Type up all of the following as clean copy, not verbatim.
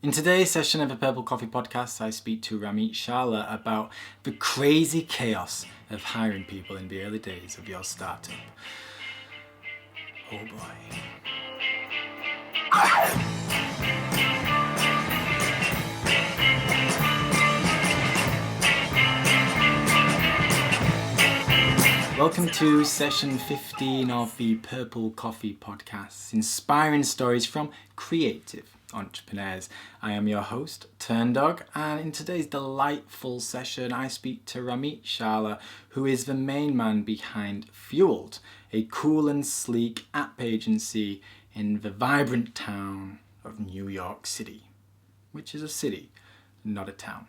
In today's session of the Purple Coffee Podcast, I speak to Rameet Chawla about the crazy chaos of hiring people in the early days of your startup. Oh boy. Welcome to session 15 of the Purple Coffee Podcast, inspiring stories from creative entrepreneurs. I am your host, Turndog, and in today's delightful session, I speak to Rameet Chawla, who is the main man behind Fueled, a cool and sleek app agency in the vibrant town of New York City, which is a city, not a town.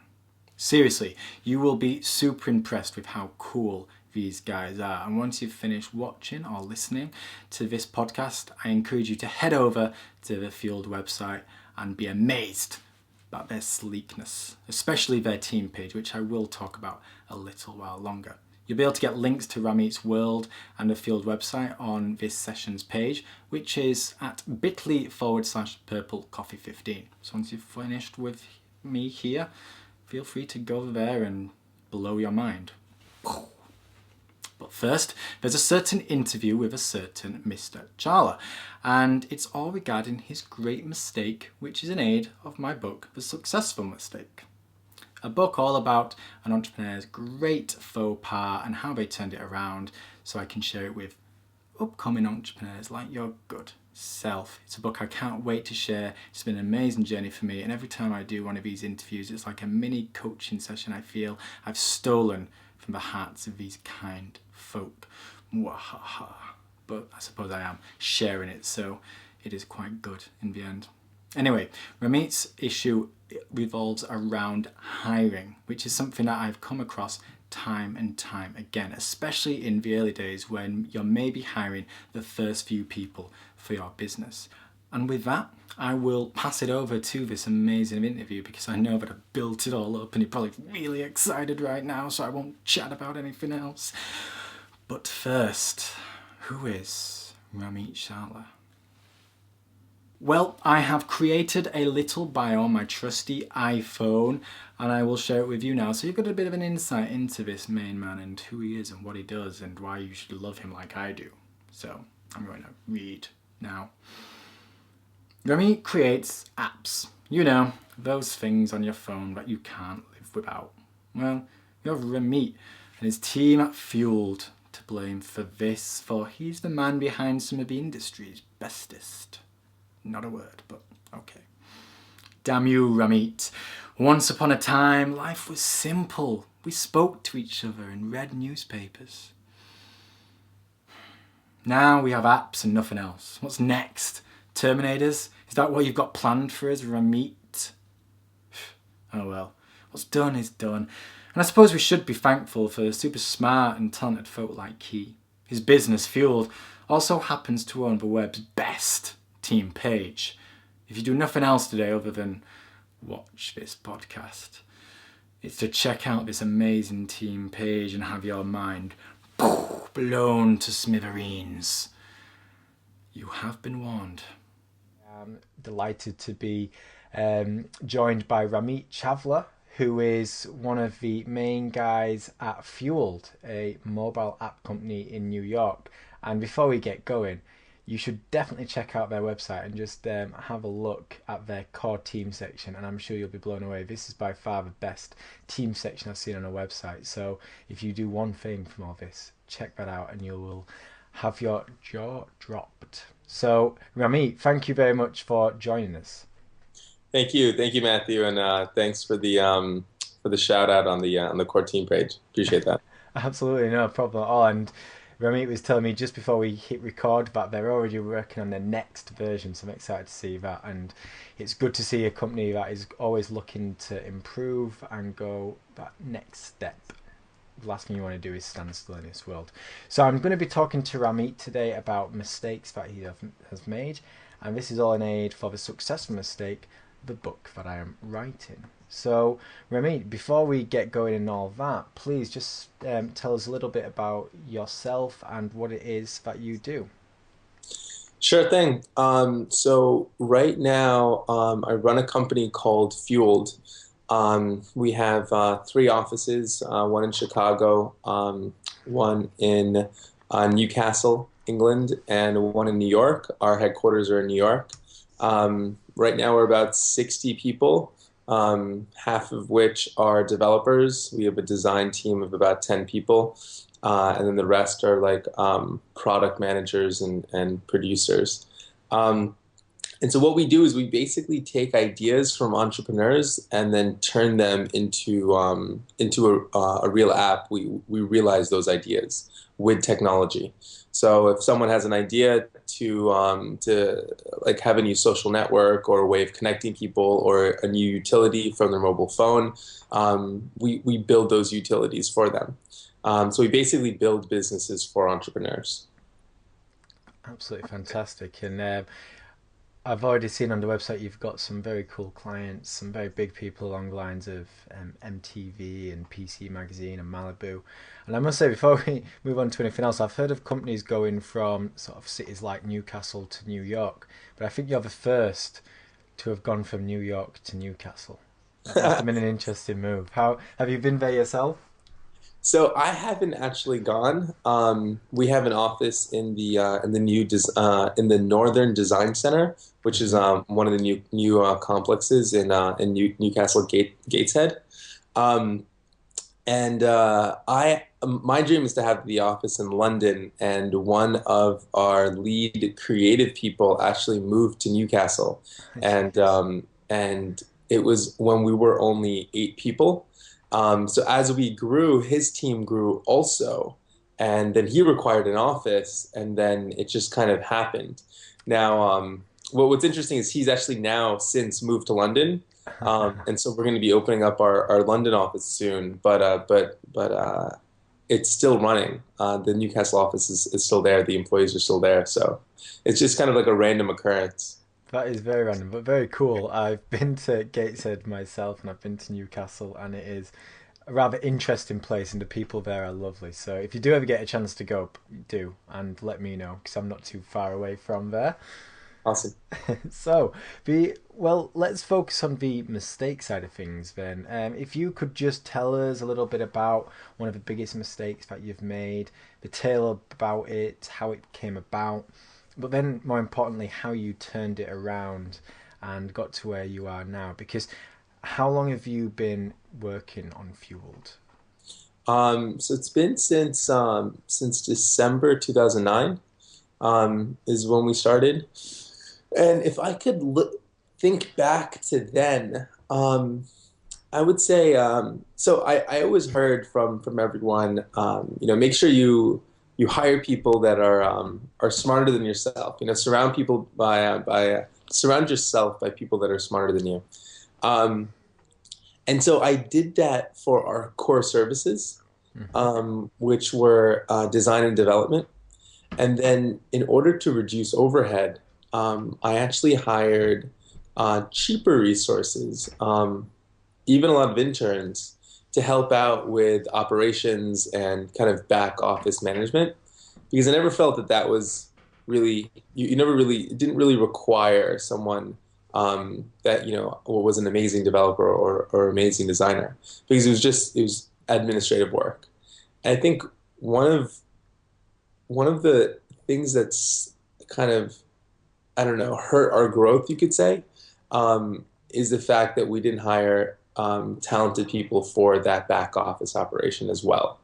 Seriously, you will be super impressed with how cool these guys are. And once you've finished watching or listening to this podcast, I encourage you to head over to the Fueled website and be amazed about their sleekness, especially their team page, which I will talk about a little while longer. You'll be able to get links to Rameet's World and the Fueled website on this session's page, which is at bit.ly/purplecoffee15. So once you've finished with me here, feel free to go there and blow your mind. But first, there's a certain interview with a certain Mr. Chawla, and it's all regarding his great mistake, which is an aid of my book, The Successful Mistake. A book all about an entrepreneur's great faux pas and how they turned it around, so I can share it with upcoming entrepreneurs like your good self. It's a book I can't wait to share. It's been an amazing journey for me, and every time I do one of these interviews, it's like a mini coaching session I feel I've stolen from the hearts of these kind folk. Mwahaha. But I suppose I am sharing it, so it is quite good in the end. Anyway, Rameet's issue revolves around hiring, which is something that I've come across time and time again, especially in the early days when you're maybe hiring the first few people for your business. And with that, I will pass it over to this amazing interview because I know that I've built it all up and you're probably really excited right now, so I won't chat about anything else. But first, who is Rameet Chawla? Well, I have created a little bio on my trusty iPhone and I will share it with you now so you've got a bit of an insight into this main man and who he is and what he does and why you should love him like I do. So, I'm going to read now. Rameet creates apps. You know, those things on your phone that you can't live without. Well, you have Rameet and his team at Fueled to blame for this, for he's the man behind some of the industry's bestest. Not a word, but okay. Damn you, Rameet. Once upon a time, life was simple. We spoke to each other and read newspapers. Now we have apps and nothing else. What's next? Terminators? Is that what you've got planned for us, Rameet? Oh well, what's done is done. And I suppose we should be thankful for super smart and talented folk like he. His business, Fueled, also happens to own the web's best team page. If you do nothing else today other than watch this podcast, it's to check out this amazing team page and have your mind blown to smithereens. You have been warned. I'm delighted to be joined by Rameet Chawla, who is one of the main guys at Fueled, a mobile app company in New York. And before we get going, you should definitely check out their website and just have a look at their core team section, and I'm sure you'll be blown away. This is by far the best team section I've seen on a website. So if you do one thing from all this, check that out and you will have your jaw dropped. So Rameet, thank you very much for joining us. Thank you, Matthew, and thanks for the shout out on the core team page. Appreciate that. Absolutely no problem at all. And Rameet was telling me just before we hit record that they're already working on their next version, so I'm excited to see that. And it's good to see a company that is always looking to improve and go that next step. The last thing you want to do is stand still in this world. So I'm going to be talking to Rameet today about mistakes that he has made, and this is all in aid for the successful mistake, the book that I am writing. So Rameet, before we get going and all that, please just tell us a little bit about yourself and what it is that you do. Sure thing. So right now, I run a company called Fueled. We have three offices, one in Chicago, one in Newcastle, England, and one in New York. Our headquarters are in New York. Right now, we're about 60 people, half of which are developers. We have a design team of about 10 people. And then the rest are like product managers and producers. Um, and so what we do is we basically take ideas from entrepreneurs and then turn them into a real app. We realize those ideas with technology. So if someone has an idea to like have a new social network or a way of connecting people or a new utility from their mobile phone, we build those utilities for them. So we basically build businesses for entrepreneurs. Absolutely fantastic. And I've already seen on the website you've got some very cool clients, some very big people along the lines of MTV and PC Magazine and Malibu. And I must say, before we move on to anything else, I've heard of companies going from sort of cities like Newcastle to New York, but I think you're the first to have gone from New York to Newcastle. That must have been an interesting move. How have you been there yourself? So I haven't actually gone. We have an office in the in the Northern Design Center, which is Hmm. one of the new complexes in Newcastle Gateshead. Um, and I my dream is to have the office in London, and one of our lead creative people actually moved to Newcastle, I see. and it was when we were only 8 people. So as we grew, his team grew also, and then he required an office, and then it just kind of happened. Now, what's interesting is he's actually now since moved to London, and so we're going to be opening up our London office soon. But it's still running. The Newcastle office is still there. The employees are still there. So it's just kind of like a random occurrence. That is very random, but very cool. I've been to Gateshead myself, and I've been to Newcastle, and it is a rather interesting place, and the people there are lovely. So if you do ever get a chance to go, do and let me know because I'm not too far away from there. Awesome. So the well, let's focus on the mistake side of things then. If you could just tell us a little bit about one of the biggest mistakes that you've made, the tale about it, how it came about, but then more importantly, how you turned it around and got to where you are now. Because how long have you been working on Fueled? So it's been since December 2009 is when we started. And if I could think back to then, I would say so. I always heard from everyone, make sure you hire people that are smarter than yourself. Surround yourself by people that are smarter than you. Um, and so I did that for our core services, Hmm. which were design and development. And then in order to reduce overhead, I actually hired cheaper resources, even a lot of interns, to help out with operations and kind of back office management, because I never felt that that was really, you never really, it didn't really require someone that, was an amazing developer or amazing designer, because it was administrative work. And I think one of one of the things that's kind of, I don't know, hurt our growth, you could say, is the fact that we didn't hire talented people for that back office operation as well.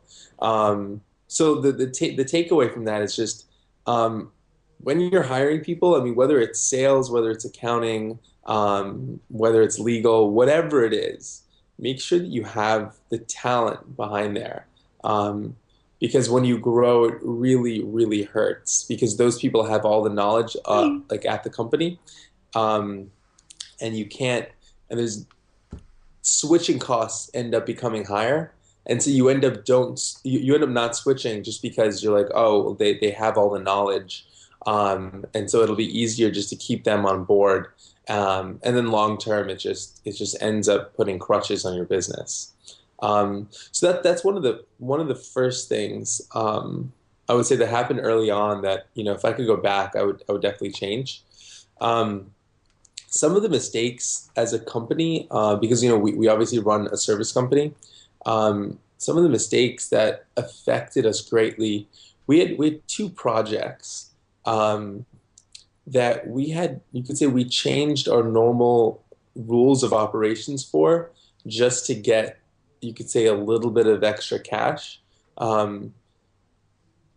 So the takeaway from that is just um, when you're hiring people, I mean, whether it's sales, whether it's accounting, whether it's legal, whatever it is, make sure that you have the talent behind there. Because when you grow, it really, really hurts because those people have all the knowledge, like at the company, um, and you can't. And there's switching costs end up becoming higher, and so you end up not switching just because you're like, oh, well, they have all the knowledge, and so it'll be easier just to keep them on board, and then long term, it just ends up putting crutches on your business. So that's one of the first things. I would say that happened early on that, if I could go back, I would definitely change. Um, some of the mistakes as a company, because, we obviously run a service company. Some of the mistakes that affected us greatly, we had two projects um, that you could say we changed our normal rules of operations for just to get, you could say, a little bit of extra cash. Um,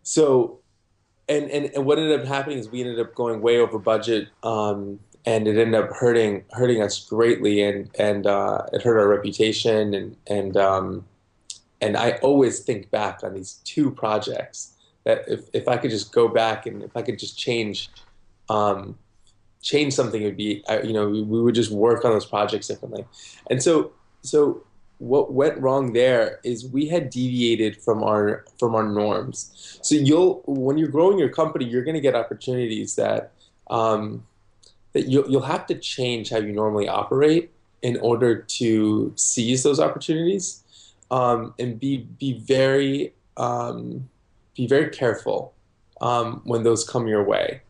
so and what ended up happening is we ended up going way over budget, and it ended up hurting us greatly, and it hurt our reputation, and I always think back on these two projects that if I could just go back and if I could just um, change something, it would be, we would just work on those projects differently. And so what went wrong there is we had deviated from our norms. So when you're growing your company, you're going to get opportunities um, that you'll have to change how you normally operate in order to seize those opportunities, and be very careful when those come your way,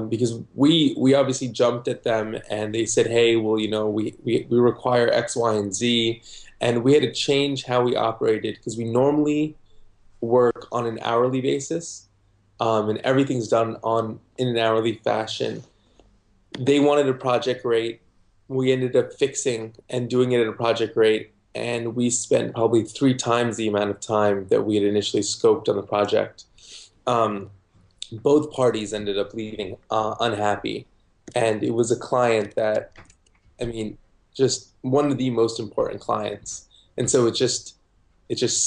because we obviously jumped at them and they said, hey, well, we require X, Y, and Z, and we had to change how we operated because we normally work on an hourly basis, and everything's done in an hourly fashion. They wanted a project rate. We ended up fixing and doing it at a project rate, and we spent probably three times the amount of time that we had initially scoped on the project. Um, both parties ended up leaving unhappy, and it was a client that, I mean, just one of the most important clients, and so it just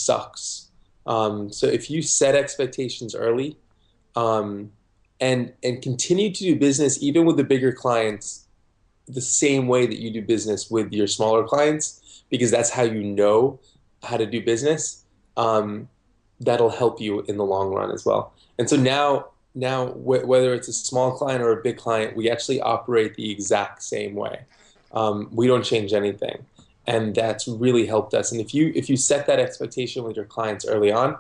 sucks. So if you set expectations early, um, and continue to do business even with the bigger clients the same way that you do business with your smaller clients, because that's how you know how to do business. Um, that'll help you in the long run as well. And so now whether it's a small client or a big client, we actually operate the exact same way. We don't change anything, and that's really helped us. And if you set that expectation with your clients early on,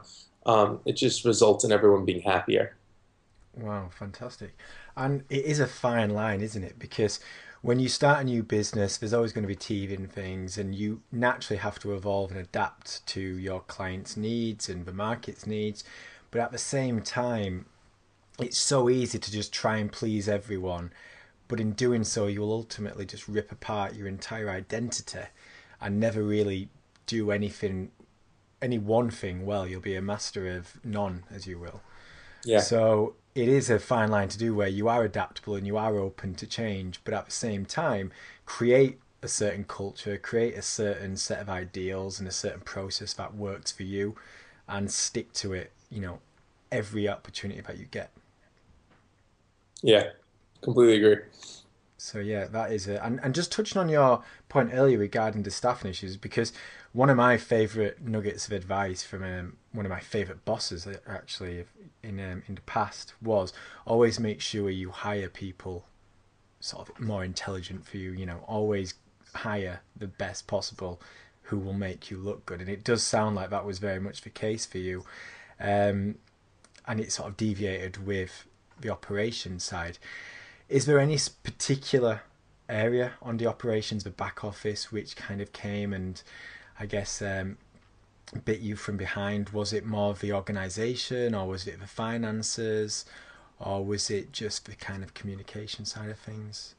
it just results in everyone being happier. Wow, fantastic. And it is a fine line, isn't it? Because when you start a new business, there's always going to be teething things, and you naturally have to evolve and adapt to your clients' needs and the market's needs. But at the same time, it's so easy to just try and please everyone. But in doing so, you'll ultimately just rip apart your entire identity and never really do any one thing well. You'll be a master of none, as you will. Yeah. So it is a fine line to do where you are adaptable and you are open to change, but at the same time, create a certain culture, create a certain set of ideals and a certain process that works for you, and stick to it, every opportunity that you get. Yeah, completely agree. So yeah, that is it. And just touching on your point earlier regarding the staffing issues, because one of my favourite nuggets of advice from one of my favourite bosses, actually, in the past, was always make sure you hire people sort of more intelligent for you. Always hire the best possible who will make you look good. And it does sound like that was very much the case for you. Um, and it sort of deviated with the operation side. Is there any particular area on the operations, the back office, which kind of came and I guess bit you from behind? Was it more of the organisation, or was it the finances, or was it just the kind of communication side of things?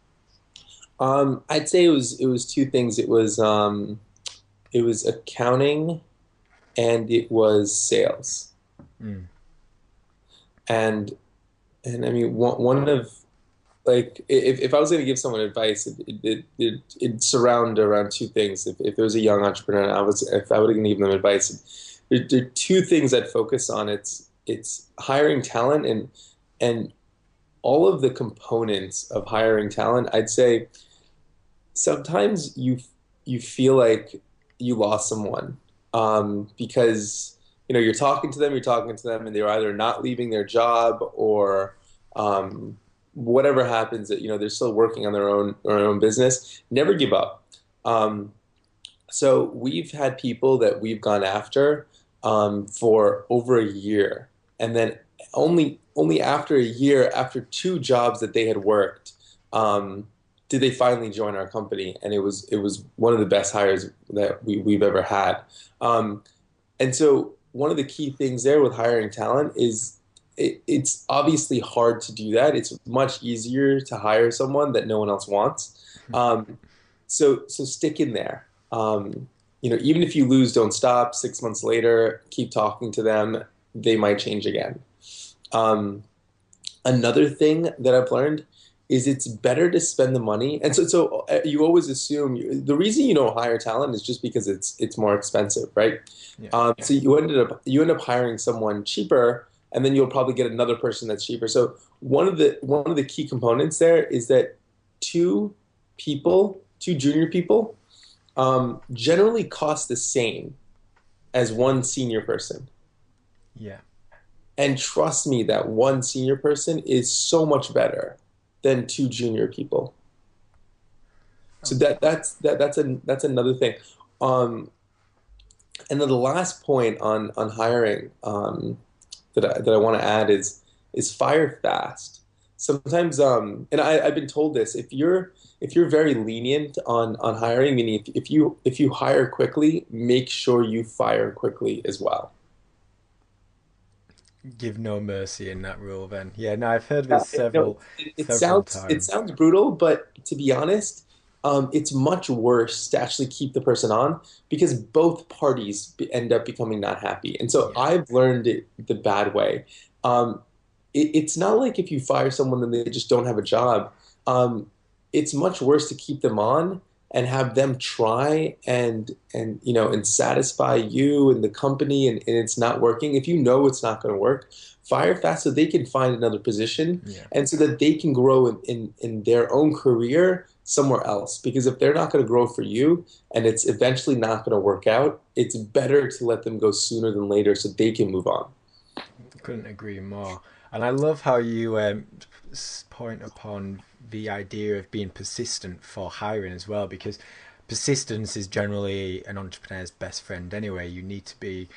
I'd say it was two things. It was accounting and it was sales. Mm. And I mean, one of, like, if I was going to give someone advice, it'd surround around two things. If there was a young entrepreneur, and if I would have given them advice, there are two things I'd focus on. It's hiring talent, and all of the components of hiring talent. I'd say sometimes you feel like you lost someone, because you're talking to them, and they're either not leaving their job, or whatever happens, that they're still working on their own business. Never give up. Um, so we've had people that we've gone after for over a year, and then only after a year, after two jobs that they had worked, did they finally join our company, and it was one of the best hires that we've ever had. Um, and so one of the key things there with hiring talent is it's obviously hard to do that. It's much easier to hire someone that no one else wants. Um, so stick in there. Even if you lose, don't stop. 6 months later, keep talking to them. They might change again. Um, Another thing that I've learned is it's better to spend the money. And so you always assume the reason you don't hire talent is just because it's more expensive, right? Yeah. So you end up hiring someone cheaper, and then you'll probably get another person that's cheaper. So one of the key components there is that two junior people, generally cost the same as one senior person. Yeah. And trust me, that one senior person is so much better than two junior people. So that's another thing. Um, and then the last point on hiring, that I want to add is fire fast. Sometimes, and I've been told this, if you're very lenient on hiring, meaning if you hire quickly, make sure you fire quickly as well. Give no mercy in that rule, then. Yeah, no, I've heard Yeah, this no, several it several sounds times. brutal, but to be honest, it's much worse to actually keep the person on because both parties end up becoming not happy. And so Yeah. I've learned it the bad way. Um, it's not like if you fire someone then they just don't have a job. Um, it's much worse to keep them on and have them try and satisfy you and the company, and it's not working. If you know it's not going to work, fire fast so they can find another position Yeah. and so that they can grow in their own career somewhere else. Because if they're not going to grow for you and it's eventually not going to work out, it's better to let them go sooner than later so they can move on. Couldn't agree more. And I love how you point upon the idea of being persistent for hiring as well, because persistence is generally an entrepreneur's best friend anyway. You need to be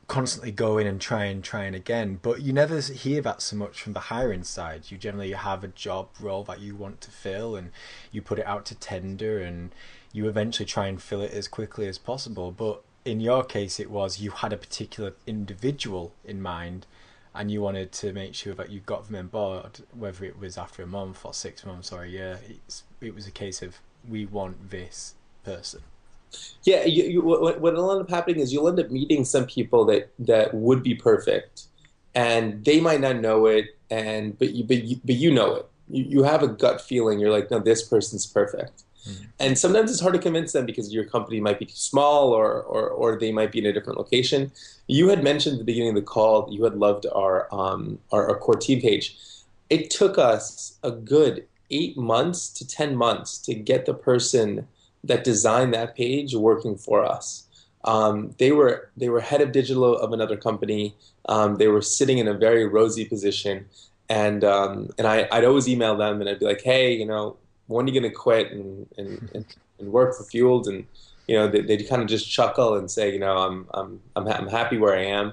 constantly going and trying again, but you never hear that so much from the hiring side. You generally have a job role that you want to fill, and you put it out to tender, and you eventually try and fill it as quickly as possible. But in your case, it was you had a particular individual in mind, and you wanted to make sure that you got them on board, whether it was after a month or 6 months or a year. It was a case of, we want this person. Yeah, what'll end up happening is you'll end up meeting some people that would be perfect, and they might not know it, and but you know it. You have a gut feeling. You're like, no, this person's perfect. Mm. And sometimes it's hard to convince them because your company might be too small, or they might be in a different location. You had mentioned at the beginning of the call that you had loved our core team page. It took us a good 8 months to 10 months to get the person that designed that page working for us. They were head of digital of another company. They were sitting in a very rosy position, and I'd always email them and I'd be like, hey, when are you going to quit and work for Fueled? And they'd kind of just chuckle and say, I'm happy where I am.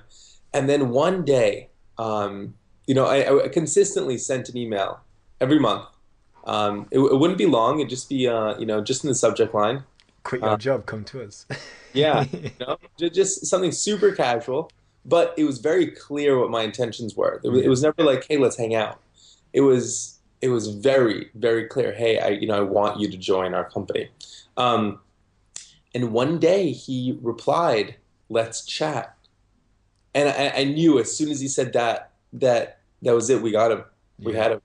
And then one day, I consistently sent an email every month. It wouldn't be long. It'd just be, just in the subject line. Quit your Uh, job, come to us. yeah, just something super casual, but it was very clear what my intentions were. It Yeah. was never like, hey, let's hang out. It was very, very clear. Hey, I want you to join our company. Um, and one day he replied, let's chat. And I knew as soon as he said that was it. We got him. We Yeah. had him.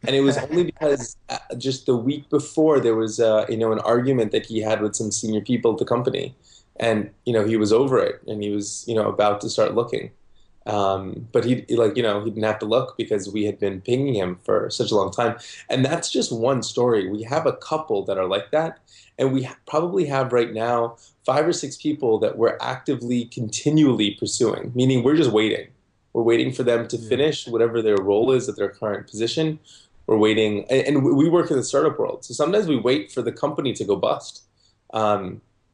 And it was only because just the week before there was an argument that he had with some senior people at the company, and he was over it and he was about to start looking, but he didn't have to look because we had been pinging him for such a long time. And that's just one story. We have a couple that are like that, and we probably have right now 5 or 6 people that we're actively continually pursuing, meaning we're just waiting. We're waiting for them to Yeah. finish whatever their role is at their current position. We're waiting, and we work in the startup world, so sometimes we wait for the company to go bust,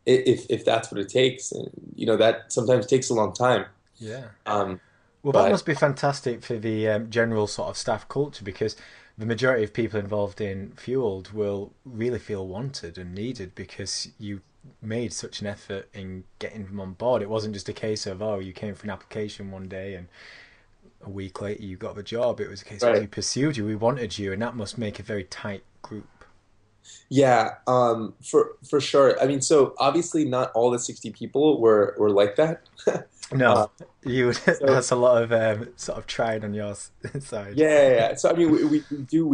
if that's what it takes, and that sometimes takes a long time. Yeah. Um, Well, that But must be fantastic for the general sort of staff culture because the majority of people involved in Fueled will really feel wanted and needed because you made such an effort in getting them on board. It wasn't just a case of, oh, you came for an application one day and a week later you got the job. It was a case of we right. pursued you, we wanted you, and that must make a very tight group. Yeah, for sure. I mean, so obviously not all the 60 people were like that. Uh, No, you so that's a lot of sort of trying on your side. yeah. So I mean, we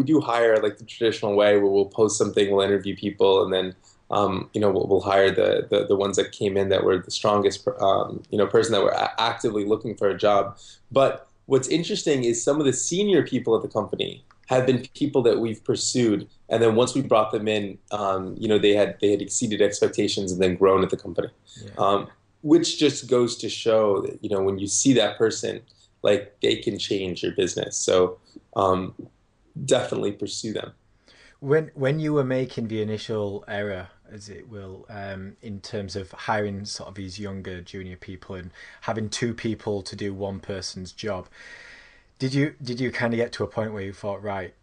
do hire like the traditional way where we'll post something, we'll interview people, and then we'll hire the ones that came in that were the strongest person that were actively looking for a job. But what's interesting is some of the senior people at the company have been people that we've pursued, and then once we brought them in, they had exceeded expectations and then grown at the company. Yeah. Um, which just goes to show that when you see that person, like they can change your business. So um, definitely pursue them. When you were making the initial error, as it will, in terms of hiring sort of these younger junior people and having two people to do one person's job, did you kind of get to a point where you thought, right,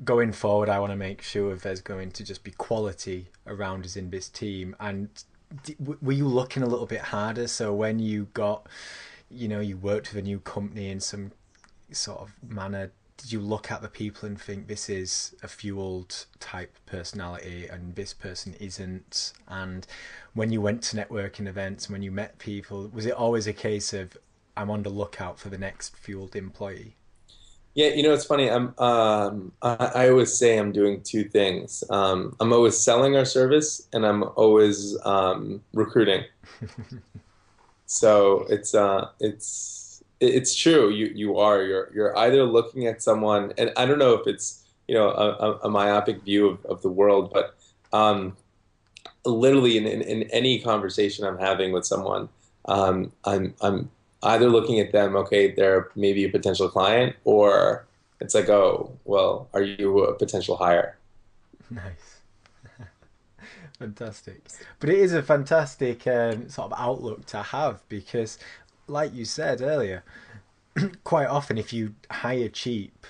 going forward, I want to make sure there's going to just be quality around us in this team? And were you looking a little bit harder? So when you got, you worked with a new company in some sort of manner, did you look at the people and think this is a Fueled type personality and this person isn't? And when you went to networking events, when you met people, was it always a case of I'm on the lookout for the next Fueled employee? Yeah, it's funny. I always say I'm doing two things. I'm always selling our service, and I'm always recruiting. So it's true. You're either looking at someone, and I don't know if it's a myopic view of the world, but literally in any conversation I'm having with someone, I'm either looking at them, okay, they're maybe a potential client, or it's like, oh, well, are you a potential hire? Nice. Fantastic. But it is a fantastic sort of outlook to have because, like you said earlier, quite often if you hire cheap,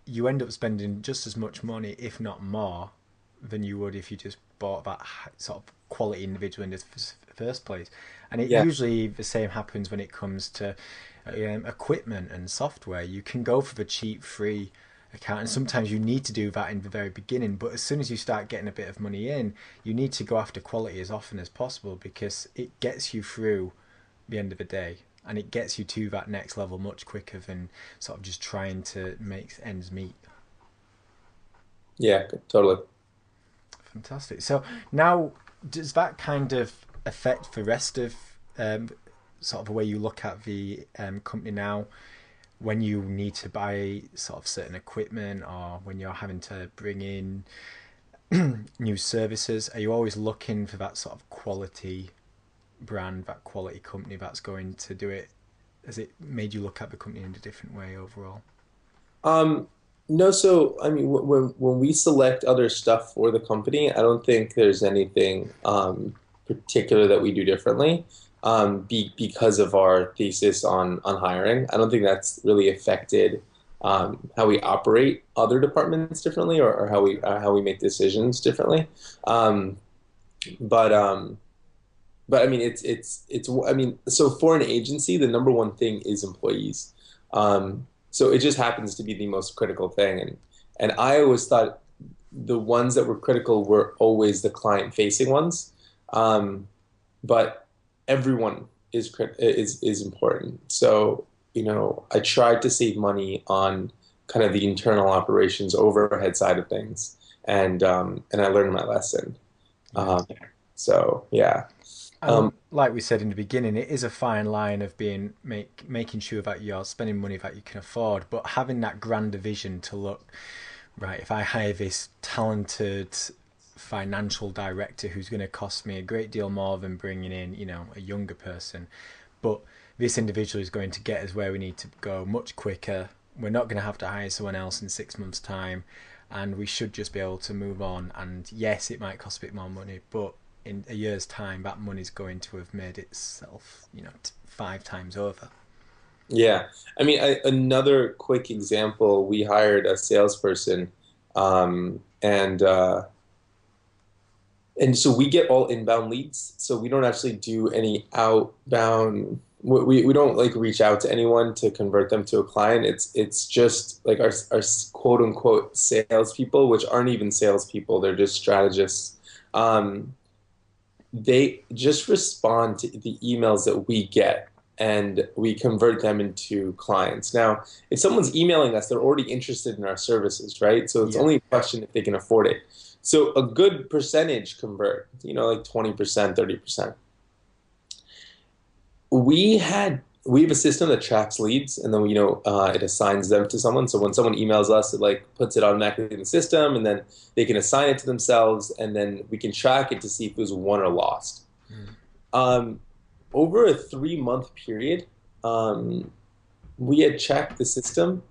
you end up spending just as much money, if not more, than you would if you just bought that sort of quality individual in the first place. And it Yeah, usually the same happens when it comes to equipment and software. You can go for the cheap, free account, and sometimes you need to do that in the very beginning. But as soon as you start getting a bit of money in, you need to go after quality as often as possible because it gets you through the end of the day and it gets you to that next level much quicker than sort of just trying to make ends meet. yeah, totally. Fantastic. So now, does that kind of affect the rest of sort of the way you look at the company now? When you need to buy sort of certain equipment or when you're having to bring in new services, are you always looking for that sort of quality brand, that quality company that's going to do it? Has it made you look at the company in a different way overall? Um, no, so I mean, when we select other stuff for the company, I don't think there's anything particular that we do differently because of our thesis on hiring. I don't think that's really affected how we operate other departments differently or how we make decisions differently. Um, but um, but I mean, I mean, so for an agency, the number one thing is employees. So it just happens to be the most critical thing, and I always thought the ones that were critical were always the client facing ones. Um, but everyone is important. So I tried to save money on kind of the internal operations overhead side of things, and I learned my lesson. Yeah. Um, so yeah. And like we said in the beginning, it is a fine line of making sure that you're spending money that you can afford, but having that grander vision to look right. If I hire this talented financial director who's going to cost me a great deal more than bringing in, a younger person, but this individual is going to get us where we need to go much quicker. We're not going to have to hire someone else in 6 months' time, and we should just be able to move on. And yes, it might cost a bit more money, but in a year's time, that money's going to have made itself, 5 times over. Yeah. I mean, another quick example, we hired a salesperson, um, and uh, and so we get all inbound leads. So we don't actually do any outbound. We don't like reach out to anyone to convert them to a client. It's just like our quote unquote salespeople, which aren't even salespeople. They're just strategists. Um, they just respond to the emails that we get and we convert them into clients. Now, if someone's emailing us, they're already interested in our services, right? So it's Yeah. only a question if they can afford it. So a good percentage convert, like 20%, 30%. We have a system that tracks leads, and then it assigns them to someone. So when someone emails us, it like puts it automatically in the system, and then they can assign it to themselves, and then we can track it to see if it was won or lost. Mm. Um, Over a 3 month period, um, we had checked the system,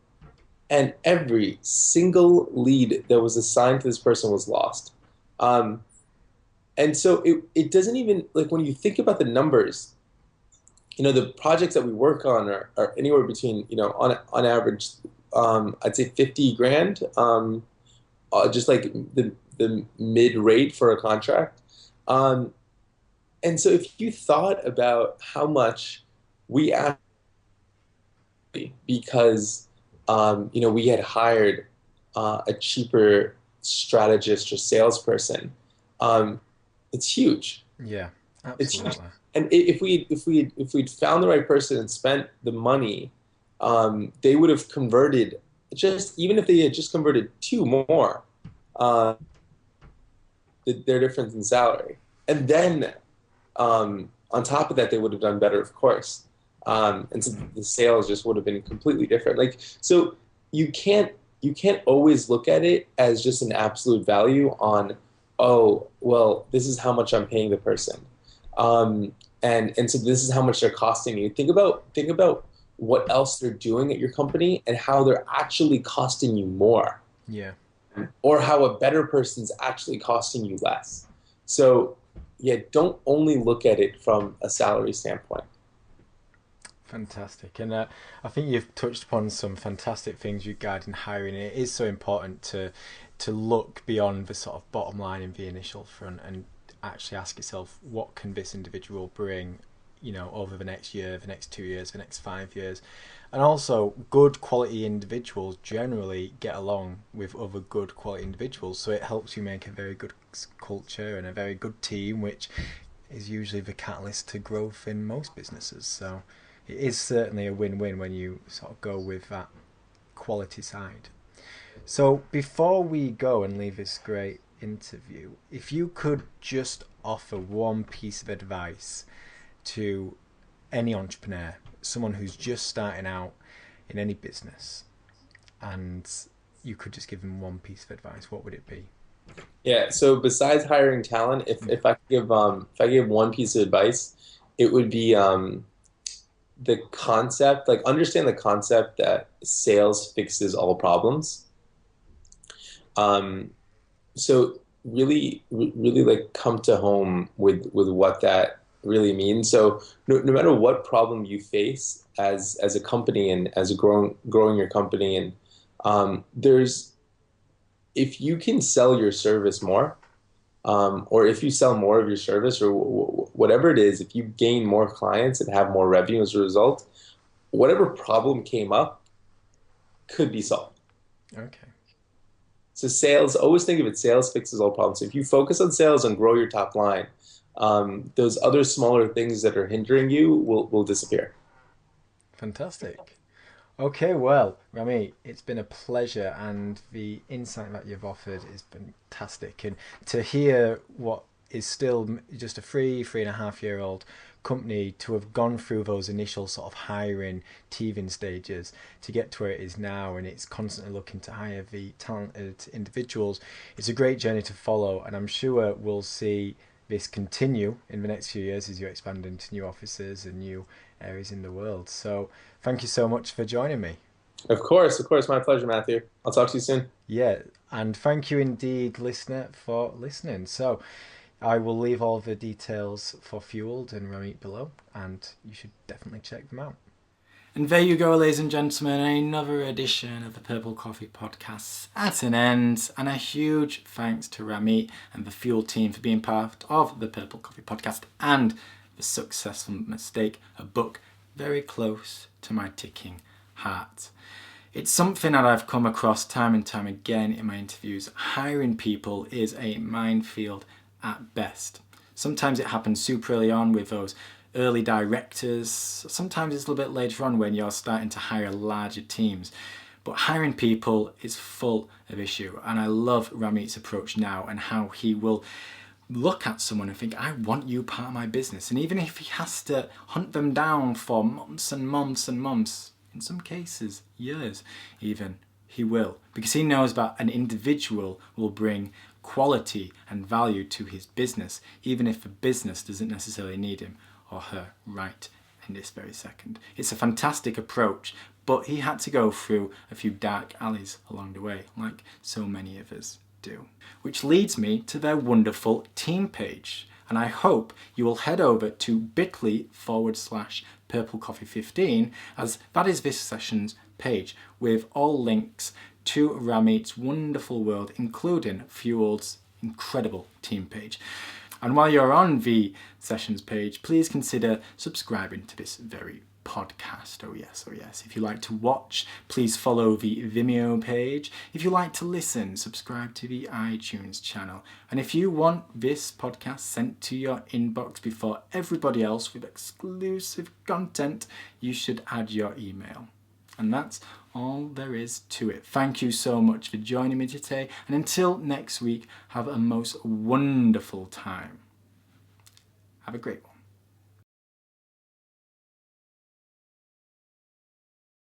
and every single lead that was assigned to this person was lost. Um, and so it doesn't even like when you think about the numbers, the projects that we work on are anywhere between, on average, I'd say 50 grand, just like the mid rate for a contract. Um, and so if you thought about how much we actually, because, we had hired a cheaper strategist or salesperson, um, it's huge. Yeah, It's huge. absolutely. And if we'd found the right person and spent the money, they would have converted, just even if they had just converted two more, uh, their difference in salary. And then on top of that, they would have done better, of course. And so the sales just would have been completely different. Like, so you can't you can't always look at it as just an absolute value on, oh, well, this is how much I'm paying the person. And so this is how much they're costing you. Think about what else they're doing at your company and how they're actually costing you more, Yeah. or how a better person's actually costing you less. So yeah, don't only look at it from a salary standpoint. Fantastic. And I think you've touched upon some fantastic things regarding hiring. It is so important to look beyond the sort of bottom line in the initial front and actually ask yourself, what can this individual bring, over the next year, the next 2 years, the next 5 years. And also, good quality individuals generally get along with other good quality individuals. So it helps you make a very good culture and a very good team, which is usually the catalyst to growth in most businesses. So it is certainly a win-win when you sort of go with that quality side. So before we go and leave this great interview, if you could just offer one piece of advice to any entrepreneur, someone who's just starting out in any business, and you could just give them one piece of advice, what would it be? Yeah. So besides hiring talent, if I give one piece of advice, it would be the concept, like understand the concept that sales fixes all problems. Um, so really like come to home with what that really means. So no matter what problem you face as a company and as a growing your company, and there's if you can sell your service more, or if you sell more of your service, or whatever it is, if you gain more clients and have more revenue as a result, whatever problem came up could be solved. Okay. So sales, always think of it, sales fixes all problems. So if you focus on sales and grow your top line, those other smaller things that are hindering you will disappear. Fantastic. Okay, well, Rami, it's been a pleasure, and the insight that you've offered is fantastic. And to hear what is still just a 3.5 year old company to have gone through those initial sort of hiring, teething stages to get to where it is now, and it's constantly looking to hire the talented individuals, it's a great journey to follow. And I'm sure we'll see this continue in the next few years as you expand into new offices and new areas in the world. So thank you so much for joining me. Of course, my pleasure, Matthew. I'll talk to you soon. Yeah, and thank you indeed, listener, for listening. So I will leave all the details for Fueled and Rameet below, and you should definitely check them out. And there you go, ladies and gentlemen, another edition of the Purple Coffee Podcast at an end. And a huge thanks to Rameet and the Fuel team for being part of the Purple Coffee Podcast and The Successful Mistake, a book very close to my ticking heart. It's something that I've come across time and time again in my interviews. Hiring people is a minefield at best. Sometimes it happens super early on with those early directors. Sometimes it's a little bit later on when you're starting to hire larger teams. But hiring people is full of issue. And I love Rameet's approach now and how he will look at someone and think, I want you part of my business. And even if he has to hunt them down for months and months and months, in some cases, years even, he will. Because he knows that an individual will bring quality and value to his business, even if the business doesn't necessarily need him or her right in this very second. It's a fantastic approach, but he had to go through a few dark alleys along the way, like so many of us do. Which leads me to their wonderful team page. And I hope you will head over to bit.ly/purplecoffee15, as that is this session's page, with all links to Rameet's wonderful world, including Fuel's incredible team page. And while you're on the sessions page, please consider subscribing to this very podcast. Oh yes, oh yes. If you like to watch, please follow the Vimeo page. If you like to listen, subscribe to the iTunes channel. And if you want this podcast sent to your inbox before everybody else with exclusive content, you should add your email. And that's all there is to it. Thank you so much for joining me today. And until next week, have a most wonderful time. Have a great one.